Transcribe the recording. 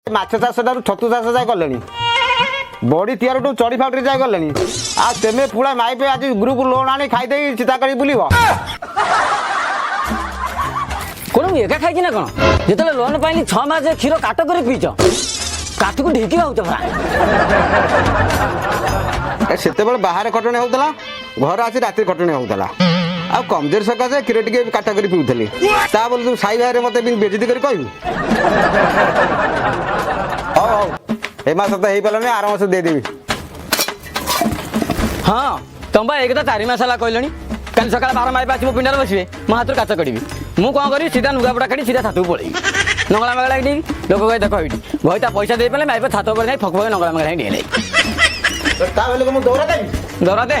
ମାଛ ଚାଷଠାରୁ ଛତୁ ଚାଷ ଯାଏ କଲେଣି ବଡ଼ି ତିଆରଠୁ ଚଢ଼ି ଫ୍ୟାକ୍ଟ୍ରି ଯାଏ ଗଲେଣି ଆଉ ତେମେ ପୁରା ମାଇପେ ଆଜି ଗ୍ରୁପ ଲୋନ୍ ଆଣି ଖାଇଦେଇ ଚିତା କରି ବୁଲିବ କଣ ମୁଁ ଏକା ଖାଇଛି ନା କଣ ଯେତେବେଳେ ଲୋନ୍ ପାଇଲି 6 ମାସ କ୍ଷୀର କାଟ କରି ପିଇଛ କାଠକୁ ଢିକି ଭାବୁଛ ପରା ସେତେବେଳେ ବାହାରେ ଖଟଣି ହେଉଥିଲା ଘରେ ଆସି ରାତିରେ ଖଟଣି ହେଉଥିଲା ଆଉ କମଜୋର ସକାଶେ କ୍ଷୀର ଟିକେ କାଟ କରି ପିଉଥିଲି ତା ବୋଲି ତୁ ସାଇ ଭାଇରେ ମୋତେ ବେଜିତି କରି କହିବୁ ହଉ ହଉ ଏ ମାସ ତ ହେଇପାରିଲାନି ଆର ମାସ ଦେଇଦେବି ହଁ ତମ ବା ଏକ ତ 4 ମାସ ହେଲା କହିଲଣି କାଲି ସକାଳେ 12 ମାଇପା ଆସି ମୋ ପିଣ୍ଡାରେ ବସିବେ ମୋ ହାତରୁ କାଚ କାଢ଼ିବି ମୁଁ କ'ଣ କରିବି ସିଧା ଲୁଗାପଟା କାଢ଼ି ସିଧା ଛାତକୁ ପଳେଇବି ନଙ୍ଗଳା ମଙ୍ଗଳା ନେଇକି ଲୋକ କହି ଦେଖ ଏଇଠି ଭଇତା ପଇସା ଦେଇପାରିଲେ ମାଇପା ଛାତ ଉପରେ ଯାଇ ଫକ ଫକ ନଙ୍ଗଳା ମଙ୍ଗଳା ନେଇ ନେଇ ତା ବେଳକୁ ମୁଁ ଦୌଡ଼ା ଦେବି ଦୌରା ଦେ